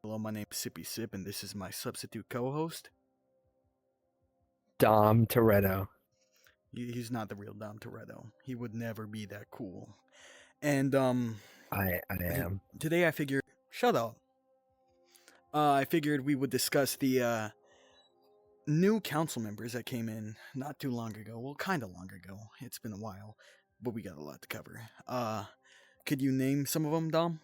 Hello, my name is Sippy Sip, and this is my substitute co-host. Dom Toretto. He's not the real Dom Toretto. He would never be that cool. And I am. today I figured, shut up. I figured we would discuss the new council members that came in not too long ago. Well, kind of long ago. It's been a while, but we got a lot to cover. Could you name some of them, Dom?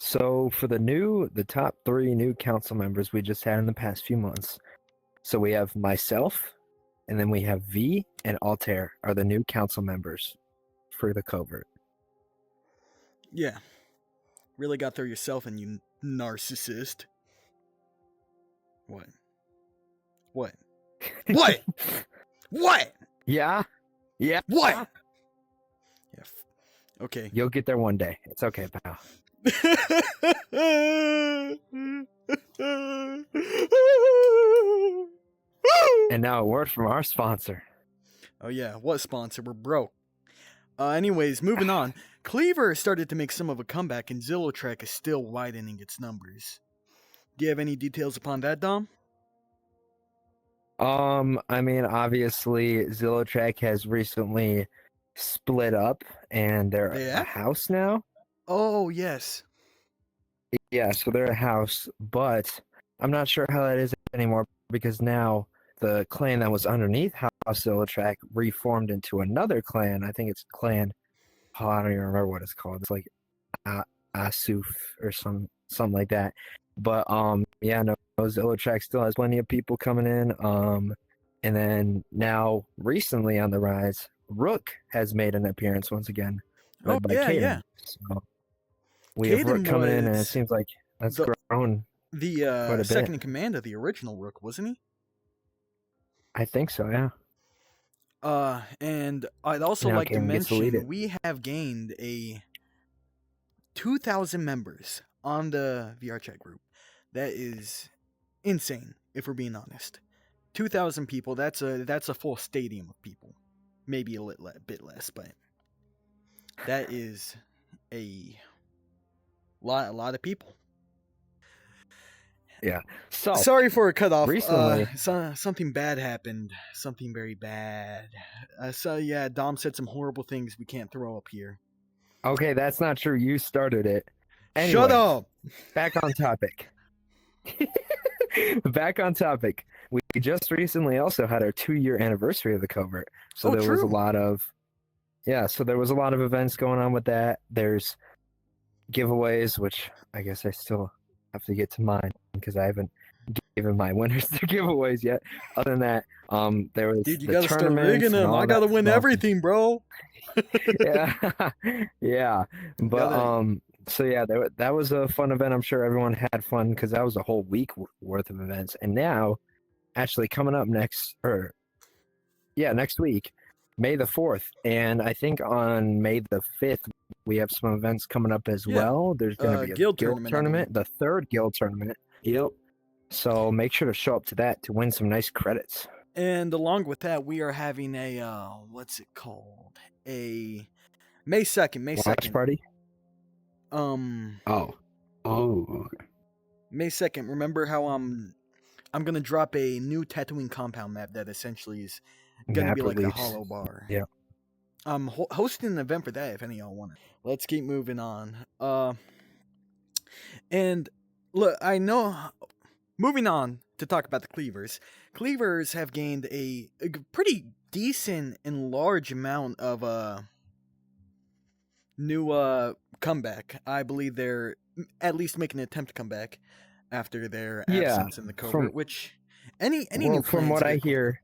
So for the top 3 new council members we just had in the past few months. So we have myself, and then we have V and Altair are the new council members for the Covert. Yeah. Really got there yourself, and you narcissist. What? What? What? What? Yeah? Yeah? What? Yeah. Okay. You'll get there one day. It's okay, pal. And now a word from our sponsor. Oh yeah, what sponsor? We're broke. Anyways, moving on. Cleaver started to make some of a comeback, and Zillotrack is still widening its numbers. Do you have any details upon that, Dom? I mean, obviously, Zillotrack has recently split up, and they're Yeah? a house now. Oh, yes. Yeah, so they're a house, but I'm not sure how that is anymore because now the clan that was underneath House Zillotrack reformed into another clan. I think it's clan. Oh, I don't even remember what it's called. It's like Asuf or something like that. But yeah, no, Zillotrack still has plenty of people coming in. And then now recently on the rise, Rook has made an appearance once again. Led by Caden. Yeah. So we have Rook coming in, and it seems like that's grown. The second in command of the original Rook, wasn't he? I think so, yeah. And I'd also now like to Caden gets to lead mention it. we have gained 2,000 members on the VR chat group. That is insane, if we're being honest. 2,000 people, that's a full stadium of people. Maybe a bit less, but that is a lot of people. Yeah. So sorry for a cutoff. Recently, something bad happened. Something very bad. So yeah, Dom said some horrible things we can't throw up here. okay, that's not true. You started it. Anyways, Shut up. Back on topic. Back on topic. We just recently also had our 2-year anniversary of the Covert. So there was a lot of events going on with that. There's giveaways, which I guess I still have to get to mine because I haven't given my winners the giveaways yet. Other than that, there was Dude, you the gotta start tournaments rigging them. I gotta win everything, bro. Yeah, yeah. But so yeah, that was a fun event. I'm sure everyone had fun because that was a whole week worth of events. And now, actually coming up next week, May the 4th, and I think on May the 5th we have some events coming up as well. There's going to be a guild tournament, the 3rd guild tournament. Yep. So make sure to show up to that to win some nice credits. And along with that, we are having a what's it called? A May 2nd. Watch party. Oh. Okay. May 2nd. Remember how I'm gonna drop a new Tatooine compound map that essentially is gonna be like a hollow bar. Yeah. I'm hosting an event for that if any of y'all want it. Let's keep moving on. And look, I know. Moving on to talk about the Cleavers. Cleavers have gained a pretty decent and large amount of new comeback. I believe they're at least making an attempt to come back after their absence in the Covert. Which any new from what I hear,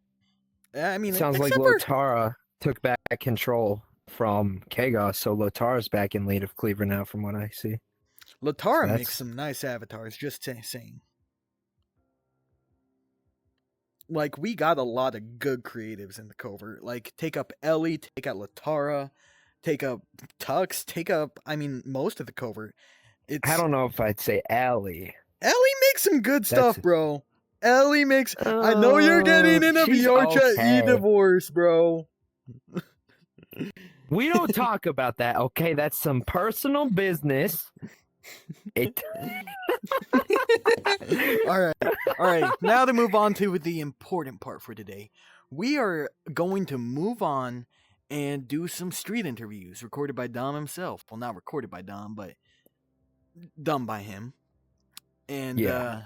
I mean, sounds like Lotara took back control from Kagos, so Lotara's back in lead of Cleaver now, from what I see. Lotara makes some nice avatars. Just saying. Like, we got a lot of good creatives in the Covert. Like, take up Ellie, take out Latara, take up Tux, take up, I mean, most of the Covert. I don't know if I'd say Ellie. Ellie makes some good stuff, bro. Ellie makes... I know you're getting in a VR chat e-divorce, bro. We don't talk about that, okay? That's some personal business. It. All right. Now to move on to the important part for today. We are going to move on and do some street interviews recorded by Dom himself. Well, not recorded by Dom, but done by him. And Yeah.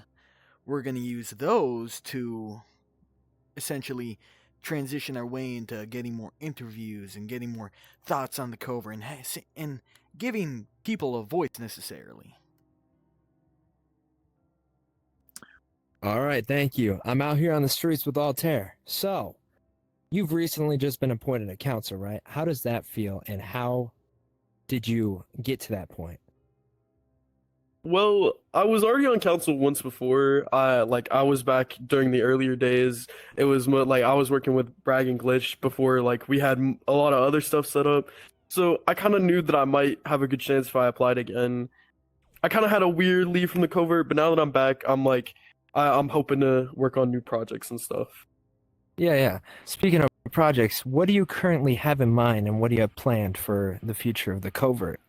we're going to use those to essentially transition our way into getting more interviews and getting more thoughts on the Covert and giving people a voice necessarily. All right, thank you. I'm out here on the streets with Altair. So, you've recently just been appointed a counselor, right? How does that feel, and how did you get to that point? Well, I was already on council once before. I was back during the earlier days. It was like I was working with Bragg and Glitch before like we had a lot of other stuff set up. So I kind of knew that I might have a good chance if I applied again. I kind of had a weird leave from the Covert, but now that I'm back, I'm like I'm hoping to work on new projects and stuff. Yeah. Speaking of projects, what do you currently have in mind, and what do you have planned for the future of the Covert?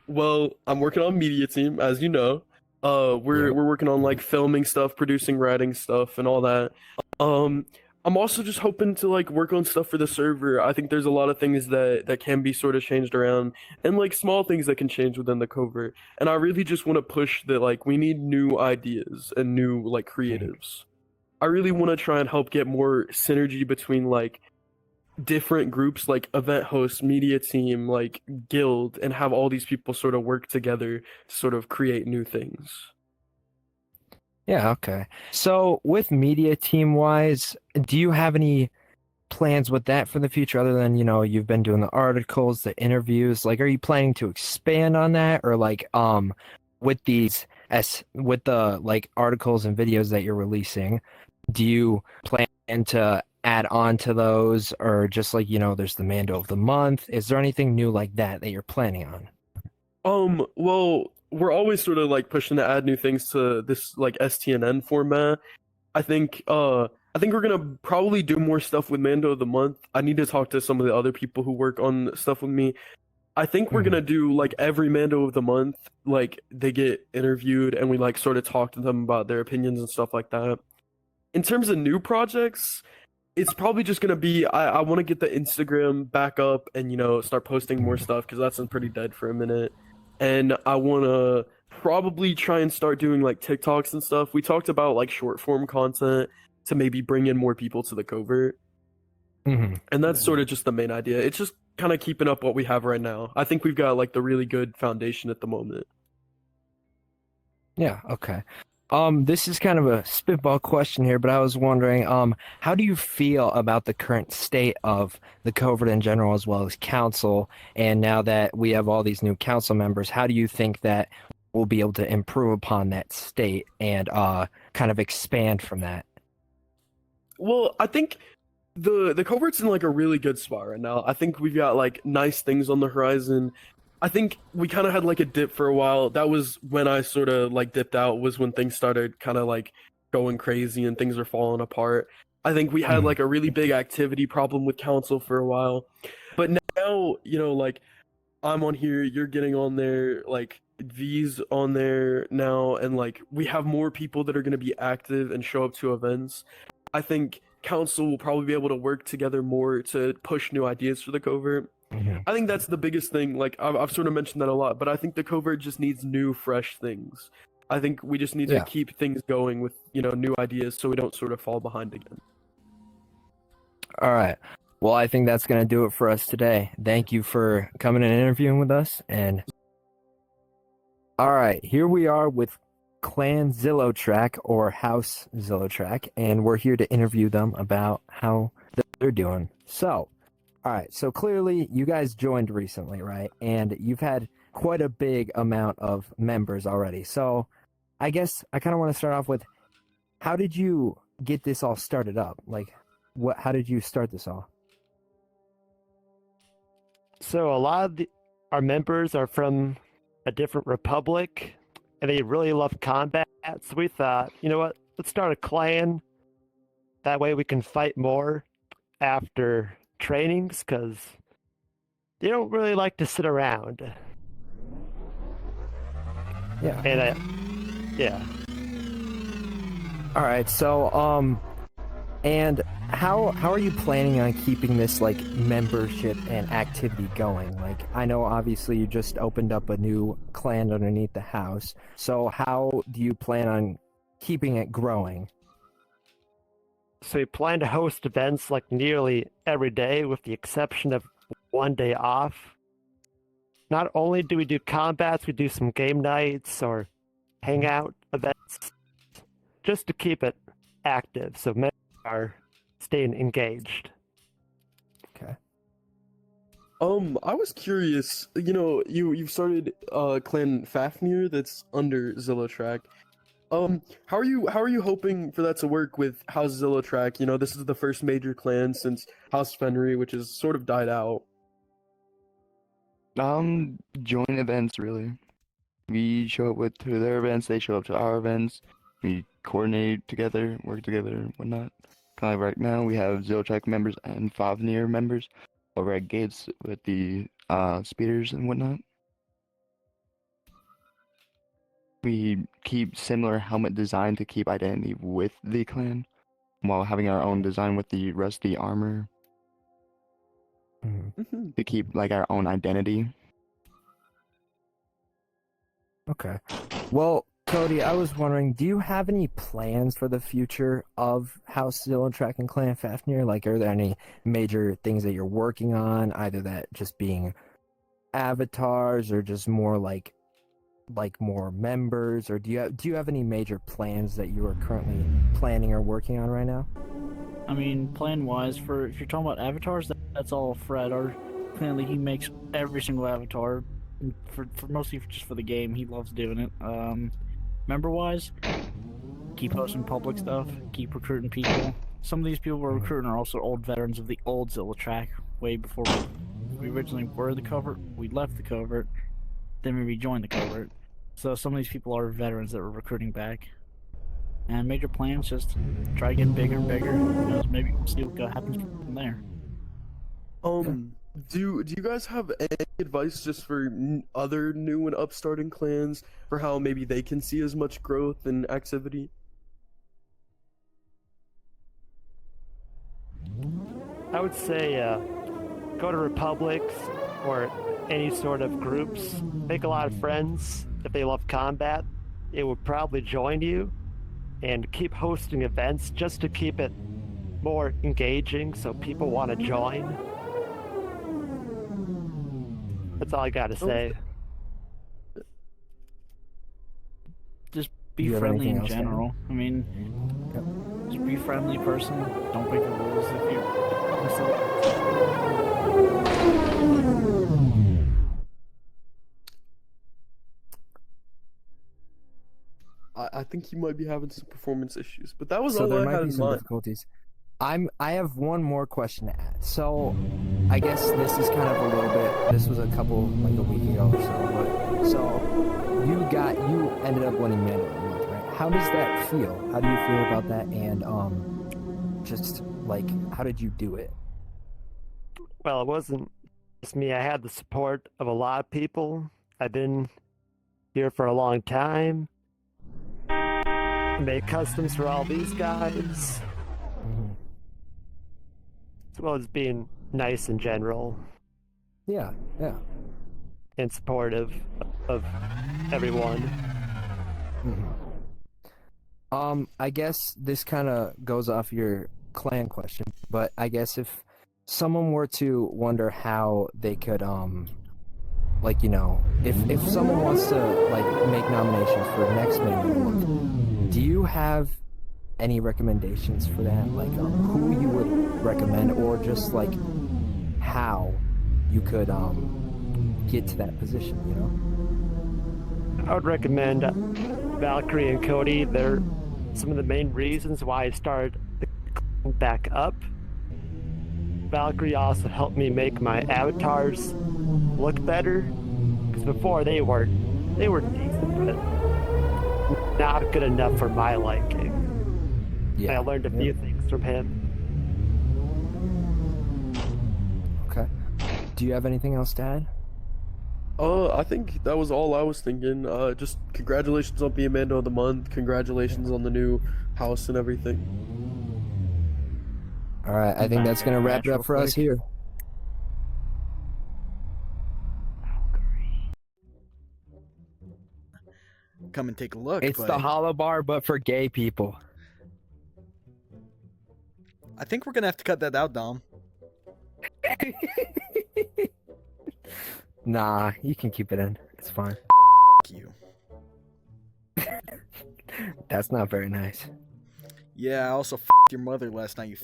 Well, I'm working on media team, as you know. We're Yeah. we're working on like filming stuff, producing, writing stuff, and all that. Um, I'm also just hoping to like work on stuff for the server. I think there's a lot of things that can be sort of changed around, and like small things that can change within the Covert. And I really just want to push that like we need new ideas and new like creatives. I really want to try and help get more synergy between like different groups like event host, media team, like guild, and have all these people sort of work together to sort of create new things. Yeah, okay. So, with media team wise, do you have any plans with that for the future other than, you've been doing the articles, the interviews? Like, are you planning to expand on that, or like with with the like articles and videos that you're releasing, do you plan to add on to those, or just like, there's the Mando of the month? Is there anything new like that you're planning on? Well, we're always sort of like pushing to add new things to this like STNN format. I think we're gonna probably do more stuff with Mando of the month. I need to talk to some of the other people who work on stuff with me. I think we're gonna do like every Mando of the month, like they get interviewed and we like sort of talk to them about their opinions and stuff like that. In terms of new projects, it's probably just gonna be I want to get the Instagram back up and start posting more stuff because that's been pretty dead for a minute, and I want to probably try and start doing like TikToks and stuff. We talked about like short form content to maybe bring in more people to the Covert, and that's sort of just the main idea. It's just kind of keeping up what we have right now. I think we've got like the really good foundation at the moment. Yeah, okay. This is kind of a spitball question here, but I was wondering, how do you feel about the current state of the Covert in general, as well as council? And now that we have all these new council members, how do you think that we'll be able to improve upon that state and kind of expand from that? Well, I think the Covert's in like a really good spot right now. I think we've got like nice things on the horizon. I think we kind of had like a dip for a while. That was when I sort of like dipped out, was when things started kind of like going crazy and things are falling apart. I think we had like a really big activity problem with council for a while. But now, like I'm on here, you're getting on there, like V's on there now, and like we have more people that are going to be active and show up to events. I think council will probably be able to work together more to push new ideas for the Covert. I think that's the biggest thing. Like I've sort of mentioned that a lot, but I think the Covert just needs new, fresh things. I think we just need to keep things going with new ideas, so we don't sort of fall behind again. All right. Well, I think that's going to do it for us today. Thank you for coming and interviewing with us. And all right, here we are with Clan Zillow or House Zillow, and we're here to interview them about how they're doing. So, all right, so clearly you guys joined recently, right? And you've had quite a big amount of members already. So I guess I kind of want to start off with, how did you get this all started up? Like, how did you start this all? So a lot of our members are from a different republic, and they really love combat. So we thought, you know what, let's start a clan. That way we can fight more after trainings, because they don't really like to sit around. Yeah. And yeah. All right. So and how are you planning on keeping this like membership and activity going? Like I know obviously you just opened up a new clan underneath the house. So how do you plan on keeping it growing? So we plan to host events like nearly every day with the exception of one day off. Not only do we do combats, we do some game nights or hangout events just to keep it active so members are staying engaged. Okay. I was curious. You've started Clan Fafnir that's under Zillatrack. How are you hoping for that to work with House Zillatrack? This is the first major clan since House Fenry, which has sort of died out. Joint events really. We show up to their events, they show up to our events. We coordinate together, work together, and whatnot. Kind of like right now, we have Ziltrack members and Fafnir members over at Gates with the speeders and whatnot. We keep similar helmet design to keep identity with the clan, while having our own design with the rusty armor Mhm. to keep like our own identity. Okay. Well, Cody, I was wondering, do you have any plans for the future of House Zillatrack and Clan Fafnir? Like, are there any major things that you're working on, either that just being avatars or just more like more members, or do you have any major plans that you are currently planning or working on right now? I mean, plan-wise, if you're talking about avatars, that's all Fred. Apparently, he makes every single avatar for mostly just for the game. He loves doing it. Member-wise, keep posting public stuff, keep recruiting people. Some of these people we're recruiting are also old veterans of the old Zillatrack, way before we originally were the Covert. We left the Covert, then we rejoined the Covert. So some of these people are veterans that we're recruiting back. And major plans, just try getting bigger and bigger. Maybe we'll see what happens from there. Do you guys have any advice just for other new and upstarting clans for how maybe they can see as much growth and activity? I would say go to republics or any sort of groups. Make a lot of friends. If they love combat, it would probably join you. And keep hosting events just to keep it more engaging so people want to join. That's all I gotta say. Just Do be you have friendly anything in else, Dan? general. I mean, just be a friendly person. Don't break the rules if you. I think he might be having some performance issues, but that was So all there I might had be in some mind. difficulties. I have one more question to add. So I guess this is kind of a little bit. This was a week ago or so. But so you ended up winning Man of the Month, right? How does that feel? How do you feel about that? And just like how did you do it? Well, it wasn't just me. I had the support of a lot of people. I've been here for a long time. I made customs for all these guys. Mhm. As well as being nice in general Yeah. and supportive of everyone. I guess this kind of goes off your clan question, but I guess if someone were to wonder how they could if someone wants to make nominations for next Man of the Month, do you have any recommendations for that? Like who you would recommend, or just like how you could get to that position, you know? I would recommend Valkyrie and Cody. They're some of the main reasons why I started the clan back up. Valkyrie also helped me make my avatars look better, because before they were decent, but not good enough for my liking. And I learned a few things from him. Okay. Do you have anything else to add? I think that was all I was thinking. Just congratulations on being Mando of the Month. Congratulations on the new house and everything. All right, I think that's gonna wrap it up for us here. Come and take a look. It's but the hollow bar, but for gay people. I think we're gonna have to cut that out, Dom. Nah, you can keep it in. It's fine. F you. That's not very nice. Yeah, I also your mother last night. You.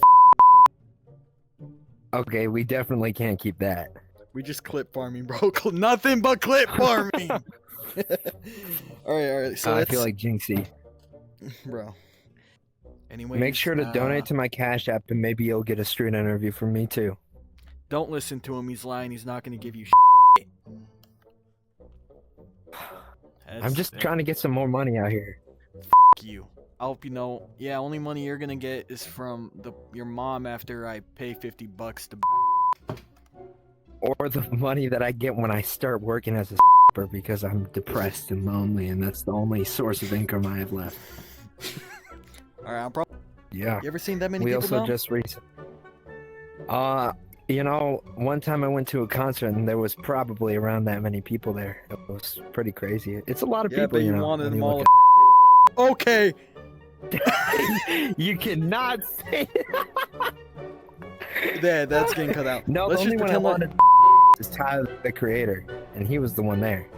Okay, we definitely can't keep that. We just clip farming, bro. Nothing but clip farming. all right. So I feel like Jinxie. bro. Anyway, Make sure to donate to my Cash App, and maybe you'll get a street interview from me too. Don't listen to him. He's lying. He's not gonna give you. I'm just trying to get some more money out here. You. I hope you know. Yeah, only money you're gonna get is from your mom after I pay $50 to. Or the money that I get when I start working as a because I'm depressed and lonely, and that's the only source of income I have left. All right, I'm probably. Yeah. You ever seen that many We people? also Now? just recently. You know, one time I went to a concert and there was probably around that many people there. It was pretty crazy. It's a lot of Yeah, people, but you know. wanted when them you all. look Okay. at- You cannot say. Yeah, that's getting cut out. No, Let's the just only one I pretend like. wanted is Tyler, the Creator, and he was the one there.